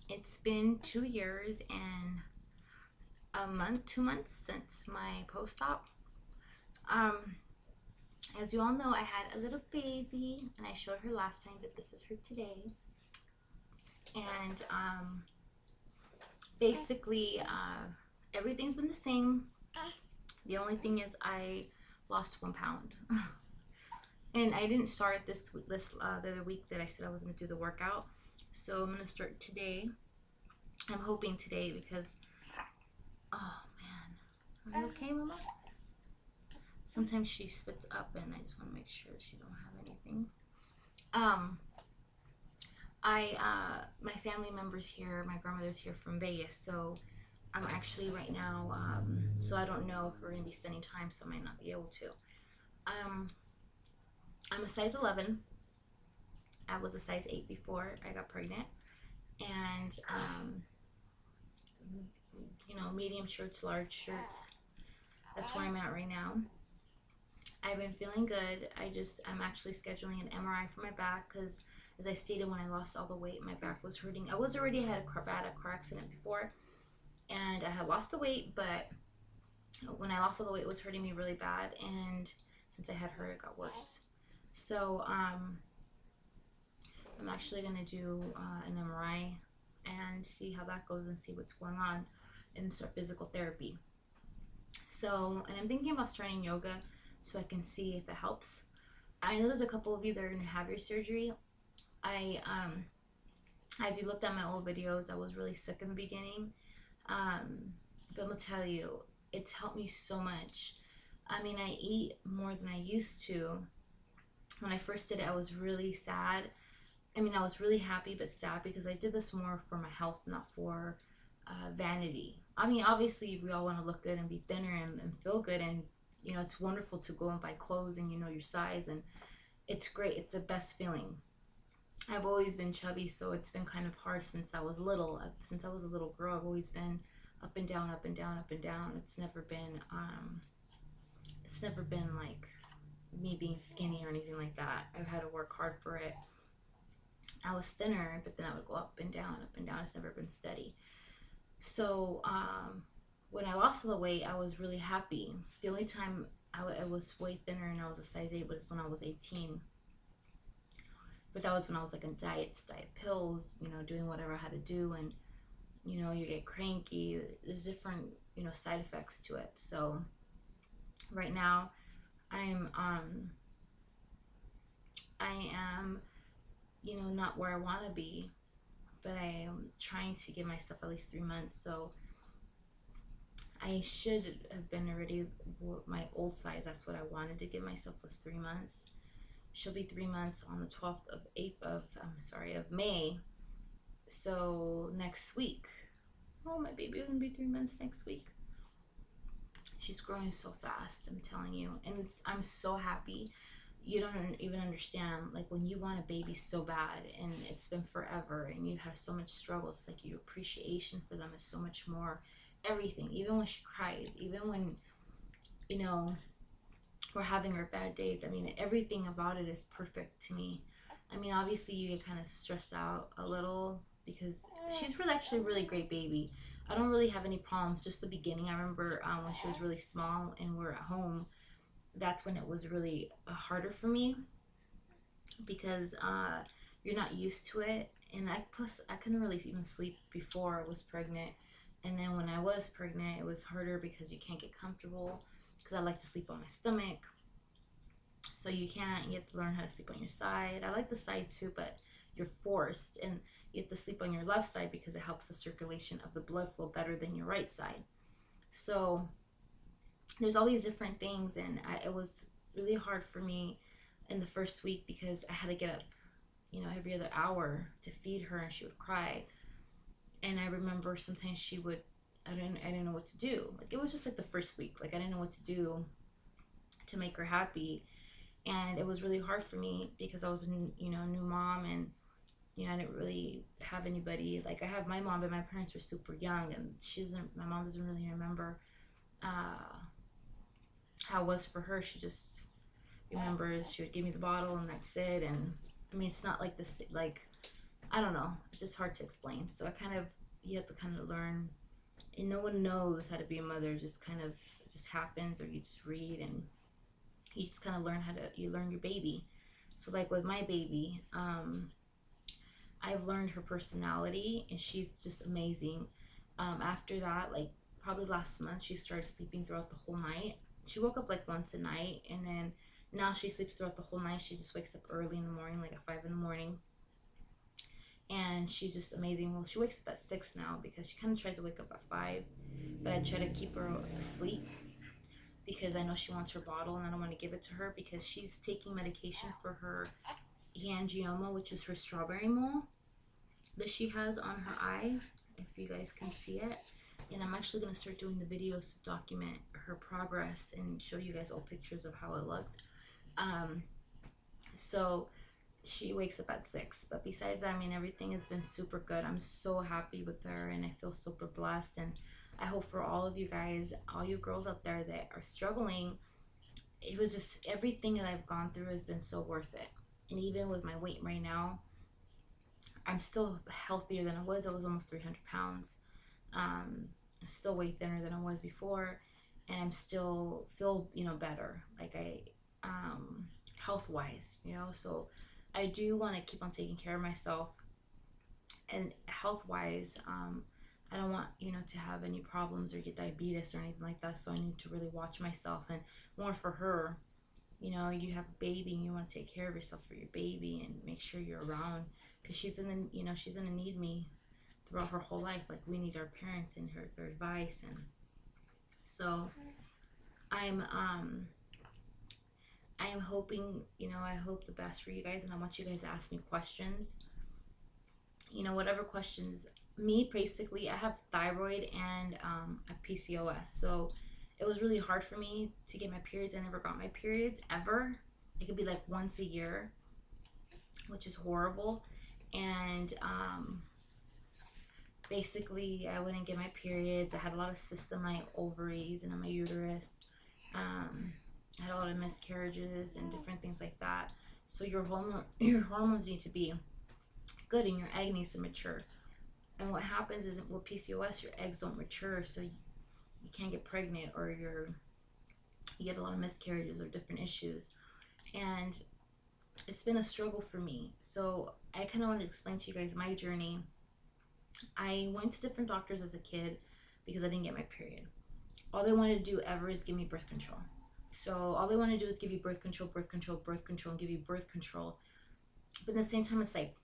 It's been 2 years and a month, 2 months since my post-op. Um, as you all know, I had a little baby, and I showed her last time, but this is her today. And basically, everything's been the same. The only thing is I lost 1 pound. And I didn't start the other week that I said I was going to do the workout. So I'm going to start today. I'm hoping today because, oh man, are you okay, Mama? Sometimes she spits up, and I just want to make sure that she don't have anything. My family members here, my grandmother's here from Vegas, so I'm actually right now, so I don't know if we're going to be spending time, so I might not be able to. I'm a size 11. I was a size 8 before I got pregnant, and medium shirts, large shirts. That's where I'm at right now. I've been feeling good. I'm actually scheduling an MRI for my back because, as I stated, when I lost all the weight, my back was hurting. I was already had a car accident before, and I had lost the weight, but when I lost all the weight, it was hurting me really bad, and since I had her, it got worse. So I'm actually gonna do an MRI and see how that goes and see what's going on and start physical therapy. So, and I'm thinking about starting yoga so I can see if it helps. I know there's a couple of you that are gonna have your surgery. As you looked at my old videos, I was really sick in the beginning. But I'm gonna tell you, it's helped me so much. I mean, I eat more than I used to. When I first did it, I was really sad. I mean, I was really happy but sad because I did this more for my health, not for vanity. I mean, obviously, we all want to look good and be thinner and feel good, and it's wonderful to go and buy clothes and your size, and it's great. It's the best feeling. I've always been chubby, so it's been kind of hard since I was little. Since I was a little girl, I've always been up and down, up and down, up and down. It's never been like me being skinny or anything like that. I've had to work hard for it. I was thinner, but then I would go up and down, up and down. It's never been steady. So when I lost all the weight, I was really happy. The only time I was way thinner and I was a size 8 was when I was 18. But that was when I was like on diet pills, doing whatever I had to do, and you get cranky. There's different side effects to it. So right now I am not where I want to be, but I am trying to give myself at least 3 months. So I should have been already my old size. That's what I wanted to give myself, was 3 months. She'll be 3 months on the 12th of May. So next week. Oh, my baby will be 3 months next week. She's growing so fast, I'm telling you. And I'm so happy. You don't even understand, like, when you want a baby so bad and it's been forever and you have so much struggles, it's like your appreciation for them is so much more. Everything, even when she cries, even when we're having our bad days, I mean, everything about it is perfect to me. I mean, obviously you get kind of stressed out a little because she's actually a really great baby. I don't really have any problems, just the beginning. I remember when she was really small and we're at home, that's when it was really harder for me because you're not used to it. And I couldn't really even sleep before I was pregnant. And then when I was pregnant, it was harder because you can't get comfortable, because I like to sleep on my stomach. So you have to learn how to sleep on your side. I like the side too, but you're forced, and you have to sleep on your left side because it helps the circulation of the blood flow better than your right side. So there's all these different things, and it was really hard for me in the first week because I had to get up, every other hour to feed her, and she would cry. And I remember sometimes she would, I didn't know what to do. Like, it was just like the first week, like I didn't know what to do to make her happy, and it was really hard for me because I was a new mom, and I didn't really have anybody. Like, I have my mom, but my parents were super young, and my mom doesn't really remember how it was for her. She just remembers she would give me the bottle and that's it. And I mean, it's not like this, like, I don't know, it's just hard to explain. So I kind of, you have to kind of learn, and no one knows how to be a mother. It just kind of, it just happens, or you just read and you just kind of learn how to, you learn your baby. So like with my baby, I've learned her personality, and she's just amazing. After that, like probably last month, she started sleeping throughout the whole night. She woke up like once a night, and then now she sleeps throughout the whole night. She just wakes up early in the morning, like at 5 in the morning, and she's just amazing. Well, she wakes up at 6 now because she kind of tries to wake up at 5, but I try to keep her asleep because I know she wants her bottle, and I don't want to give it to her because she's taking medication for her hemangioma, which is her strawberry mole that she has on her eye, if you guys can see it. And I'm actually going to start doing the videos to document her progress and show you guys old pictures of how it looked. So she wakes up at 6, but besides that, I mean, everything has been super good. I'm so happy with her, and I feel super blessed. And I hope for all of you guys, all you girls out there that are struggling, it was just everything that I've gone through has been so worth it. And even with my weight right now, I'm still healthier than I was. I was almost 300 pounds. I'm still way thinner than I was before, and I'm still feel, you know, better. Like health wise, you know. So I do want to keep on taking care of myself, and health wise, I don't want, you know, to have any problems or get diabetes or anything like that. So I need to really watch myself, and more for her. You know, you have a baby and you want to take care of yourself for your baby and make sure you're around, because she's in the, you know, she's gonna need me throughout her whole life. Like we need our parents and their advice. And so I'm I am hoping, you know, I hope the best for you guys, and I want you guys to ask me questions, you know, whatever questions. Me, basically, I have thyroid and a PCOS, so it was really hard for me to get my periods. I never got my periods ever. It could be like once a year, which is horrible. And basically, I wouldn't get my periods. I had a lot of cysts in my ovaries and in my uterus. I had a lot of miscarriages and different things like that. So your hormones need to be good, and your egg needs to mature. And what happens is with PCOS, your eggs don't mature, so you can't get pregnant, or you get a lot of miscarriages or different issues. And it's been a struggle for me. So I kind of want to explain to you guys my journey. I went to different doctors as a kid because I didn't get my period. All they wanted to do ever is give me birth control. So all they want to do is give you birth control, birth control, birth control, and give you birth control. But at the same time, it's like,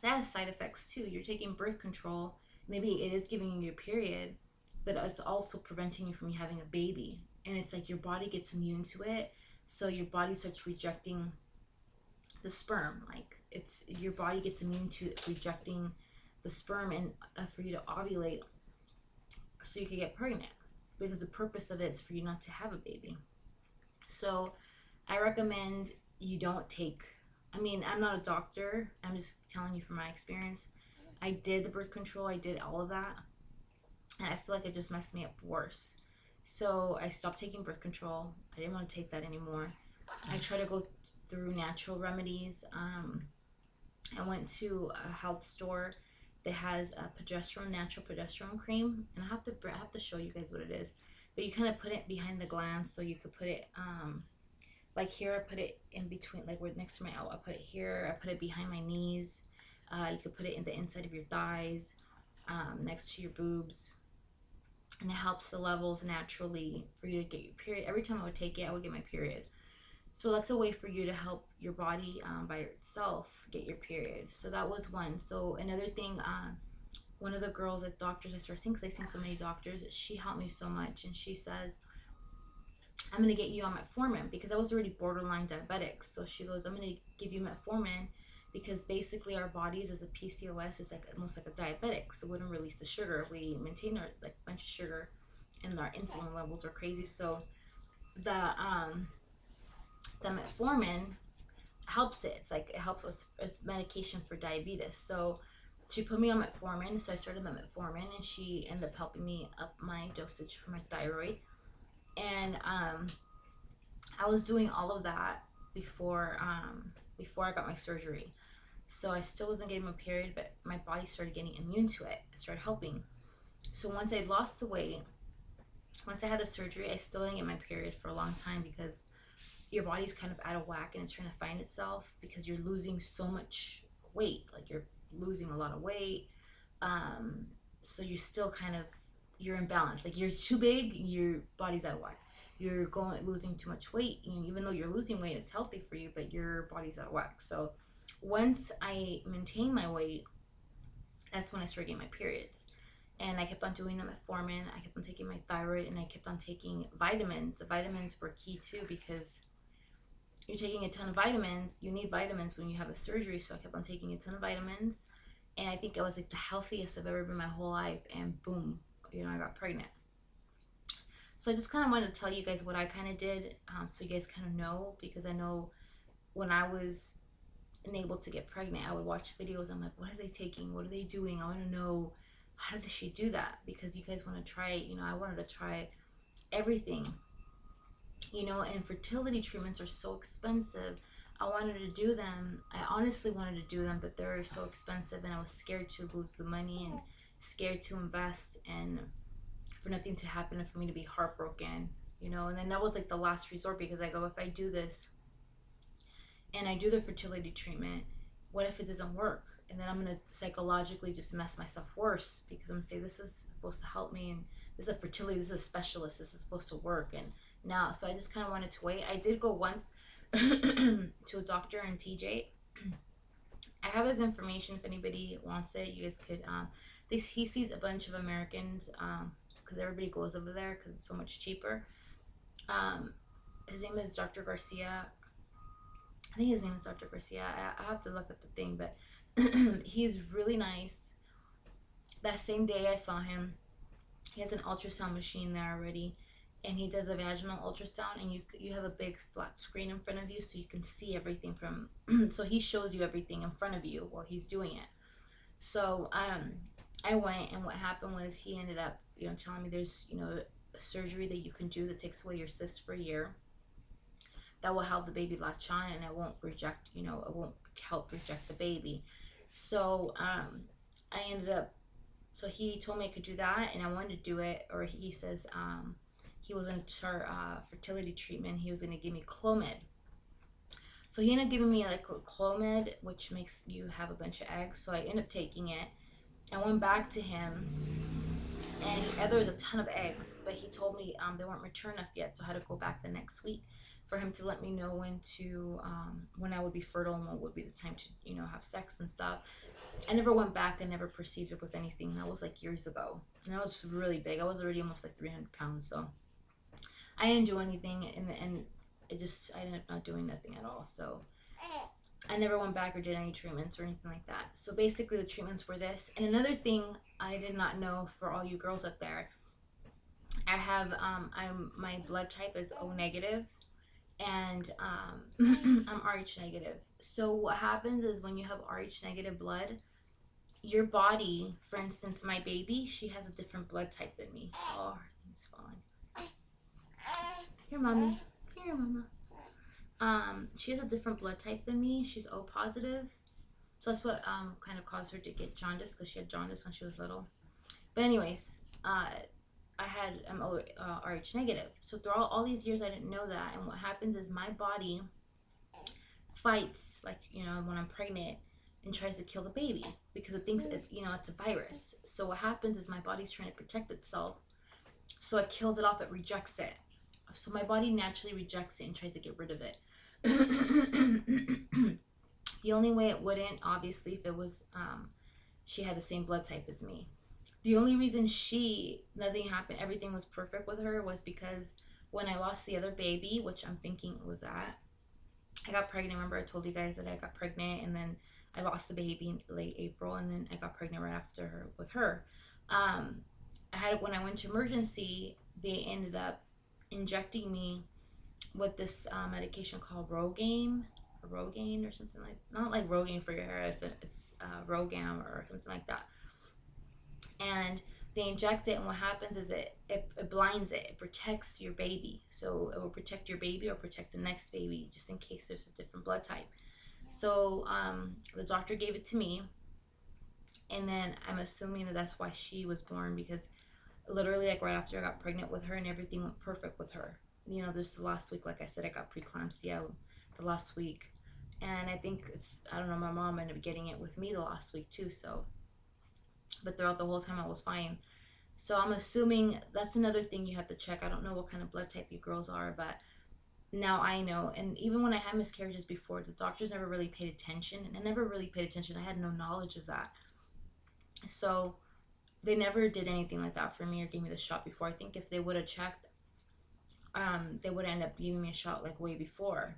that has side effects too. You're taking birth control, maybe it is giving you your period, but it's also preventing you from having a baby. And it's like your body gets immune to it, so your body starts rejecting the sperm. Like it's, your body gets immune to rejecting the sperm, and for you to ovulate so you can get pregnant, because the purpose of it is for you not to have a baby. So I recommend you don't take, I mean, I'm not a doctor, I'm just telling you from my experience. I did the birth control, I did all of that, and I feel like it just messed me up worse. So I stopped taking birth control. I didn't want to take that anymore. I try to go through natural remedies. I went to a health store that has a progesterone, natural progesterone cream, and I have to show you guys what it is. But you kind of put it behind the gland, so you could put it like here. I put it in between, like where next to my elbow. I put it here. I put it behind my knees. You could put it in the inside of your thighs, next to your boobs, and it helps the levels naturally for you to get your period. Every time I would take it, I would get my period. So that's a way for you to help your body by itself get your period. So that was one. So another thing, one of the girls at doctors I started seeing, because I've seen so many doctors, she helped me so much, and she says, I'm going to get you on metformin, because I was already borderline diabetic. So she goes, I'm going to give you metformin, because basically our bodies as a PCOS is like almost like a diabetic, so we don't release the sugar. We maintain our like bunch of sugar, and our insulin levels are crazy. So the metformin helps it. It's like it helps us as medication for diabetes. So she put me on metformin, so I started the metformin, and she ended up helping me up my dosage for my thyroid. And I was doing all of that before I got my surgery. So I still wasn't getting my period, but my body started getting immune to it. It started helping. So once I lost the weight, once I had the surgery, I still didn't get my period for a long time because your body's kind of out of whack and it's trying to find itself because you're losing so much weight. Like you're losing a lot of weight. Um, so you're still kind of, you're imbalanced. Like you're too big, your body's out of whack. You're going losing too much weight. You know, even though you're losing weight, it's healthy for you, but your body's out of whack. So once I maintained my weight, that's when I started getting my periods. And I kept on doing them at Foreman. I kept on taking my thyroid, and I kept on taking vitamins. The vitamins were key too because you're taking a ton of vitamins. You need vitamins when you have a surgery. So I kept on taking a ton of vitamins. And I think I was like the healthiest I've ever been my whole life. And boom, you know, I got pregnant. So I just kind of wanted to tell you guys what I kind of did, so you guys kind of know, because I know when I was unable to get pregnant, I would watch videos. I'm like, what are they taking? What are they doing? I want to know, how did she do that? Because you guys want to try it. You know, I wanted to try everything, you know, and fertility treatments are so expensive. I wanted to do them. I honestly wanted to do them, but they're so expensive, and I was scared to lose the money and scared to invest and for nothing to happen and for me to be heartbroken, you know. And then that was like the last resort, because I go, if I do this and I do the fertility treatment, what if it doesn't work? And then I'm gonna psychologically just mess myself worse, because I'm gonna say this is supposed to help me, and this is a fertility, this is a specialist, this is supposed to work. And now, so I just kind of wanted to wait. I did go once to a doctor in TJ. I have his information if anybody wants it. You guys could. He sees a bunch of Americans because everybody goes over there because it's so much cheaper. His name is Dr. Garcia. I think his name is Dr. Garcia. I have to look at the thing, but he's really nice. That same day I saw him, he has an ultrasound machine there already, and he does a vaginal ultrasound, and you have a big flat screen in front of you, so you can see everything from so he shows you everything in front of you while he's doing it. So I went, and what happened was he ended up, you know, telling me there's, you know, a surgery that you can do that takes away your cyst for a year, that will help the baby latch on, and it won't reject, you know, it won't help reject the baby. So I ended up, so he told me I could do that, and I wanted to do it. Or he says he was going to start fertility treatment. He was going to give me Clomid. So he ended up giving me like Clomid, which makes you have a bunch of eggs. So I ended up taking it. I went back to him, and there was a ton of eggs, but he told me they weren't mature enough yet, so I had to go back the next week for him to let me know when I would be fertile and what would be the time to, you know, have sex and stuff. I never went back and never proceeded with anything. That was like years ago, and I was really big. I was already almost like 300 pounds, so I didn't do anything, and I ended up not doing nothing at all. So I never went back or did any treatments or anything like that. So basically the treatments were this. And another thing I did not know, for all you girls out there, I have my blood type is O negative, and I'm Rh negative. So what happens is when you have Rh negative blood, your body, for instance, my baby, she has a different blood type than me. Oh, her thing's falling. Here, mommy. Here, mama. She has a different blood type than me. She's O positive. So that's what kind of caused her to get jaundice, because she had jaundice when she was little. But anyways, I'm Rh negative. So through all these years, I didn't know that. And what happens is my body fights, like, you know, when I'm pregnant, and tries to kill the baby because it thinks you know, it's a virus. So what happens is my body's trying to protect itself. So it kills it off. It rejects it. So my body naturally rejects it and tries to get rid of it. The only way it wouldn't, obviously, if it was she had the same blood type as me. The only reason nothing happened, everything was perfect with her, was because when I lost the other baby, which I'm thinking was that, I got pregnant. Remember I told you guys that I got pregnant, and then I lost the baby in late April, and then I got pregnant right after with her. When I went to emergency, they ended up injecting me with this medication called Rogaine or something like, not like Rogaine for your hair, it's Rogam or something like that. And they inject it, and what happens is it blinds it. It protects your baby. So it will protect your baby or protect the next baby, just in case there's a different blood type. So the doctor gave it to me, and then I'm assuming that that's why she was born, because literally like right after I got pregnant with her and everything went perfect with her. You know, just the last week, like I said, I got preeclampsia the last week, and I think it's, I don't know, my mom ended up getting it with me the last week too. So, but throughout the whole time I was fine. So I'm assuming that's another thing you have to check. I don't know what kind of blood type you girls are, but now I know. And even when I had miscarriages before, the doctors never really paid attention, and I never really paid attention. I had no knowledge of that. So they never did anything like that for me or gave me the shot before. I think if they would have checked, they would end up giving me a shot like way before.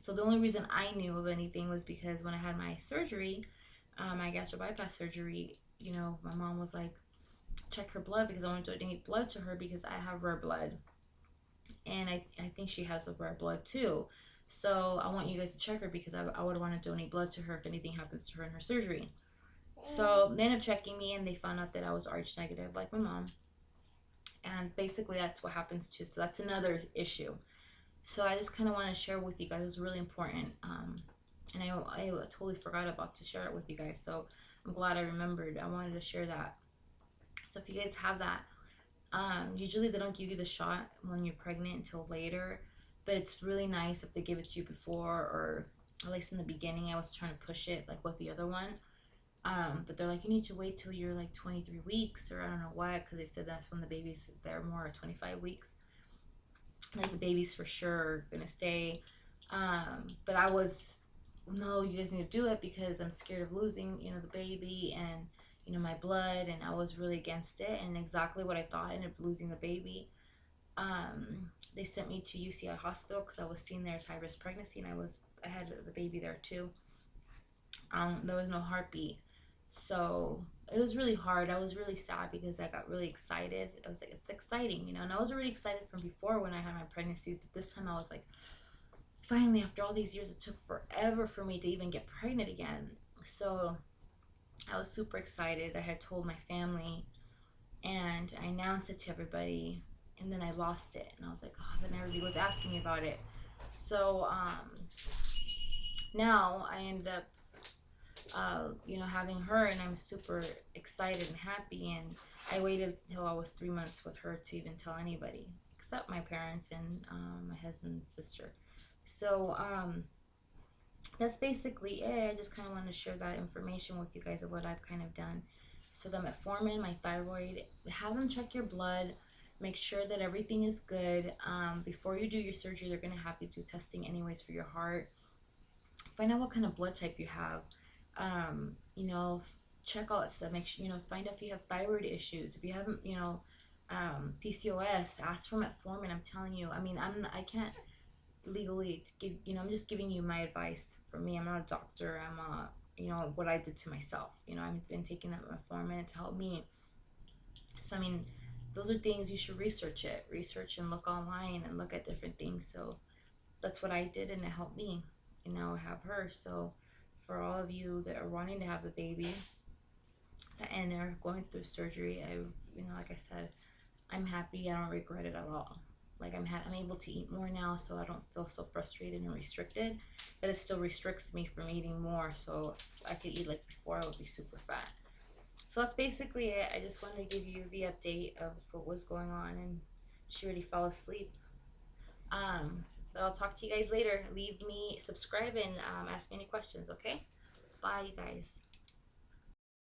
So the only reason I knew of anything was because when I had my surgery, my gastric bypass surgery, you know, my mom was like, check her blood, because I wanted to donate blood to her because I have rare blood. And I think she has the rare blood too. So I want you guys to check her because I would want to donate blood to her if anything happens to her in her surgery. So they ended up checking me and they found out that I was Rh negative, like my mom. And basically, that's what happens too. So that's another issue. So I just kind of want to share with you guys. It's really important. And I totally forgot about to share it with you guys. So I'm glad I remembered. I wanted to share that. So if you guys have that, usually they don't give you the shot when you're pregnant until later, but it's really nice if they give it to you before, or at least in the beginning. I was trying to push it like with the other one, but they're like, you need to wait till you're like 23 weeks, or I don't know what, because they said that's when the babies, they're more 25 weeks, like the baby's for sure gonna stay. But I was, no, you guys need to do it because I'm scared of losing, you know, the baby and, you know, my blood. And I was really against it, and exactly what I thought. I ended up losing the baby. They sent me to UCI hospital because I was seen there as high risk pregnancy, and I had the baby there too. There was no heartbeat, so it was really hard. I was really sad because I got really excited. I was like, it's exciting, you know, and I was already excited from before when I had my pregnancies, but this time I was like, finally, after all these years, it took forever for me to even get pregnant again. So I was super excited. I had told my family and I announced it to everybody, and then I lost it. And I was like, oh, then everybody was asking me about it. So now I ended up, you know, having her, and I'm super excited and happy. And I waited until I was 3 months with her to even tell anybody except my parents and my husband's sister. So that's basically it. I just kind of want to share that information with you guys of what I've kind of done. So the metformin, my thyroid, have them check your blood, make sure that everything is good. Before you do your surgery, they're going to have you do testing anyways for your heart. Find out what kind of blood type you have. You know, check all that stuff. Make sure, you know, find out if you have thyroid issues. If you haven't, you know, PCOS, ask for metformin. I'm telling you. I mean, I can't legally to give, you know, I'm just giving you my advice. For me, I'm not a doctor. I'm you know, what I did to myself. You know, I've been taking that metformin. It's helped me. So I mean, those are things you should research and look online and look at different things. So that's what I did, and it helped me, and now I have her. So for all of you that are wanting to have the baby and are going through surgery, I, you know, like I said, I'm happy. I don't regret it at all. Like I'm able to eat more now, so I don't feel so frustrated and restricted. But it still restricts me from eating more. So if I could eat like before, I would be super fat. So that's basically it. I just wanted to give you the update of what was going on, and she already fell asleep. But I'll talk to you guys later. Leave me, subscribe, and ask me any questions. Okay? Bye, you guys.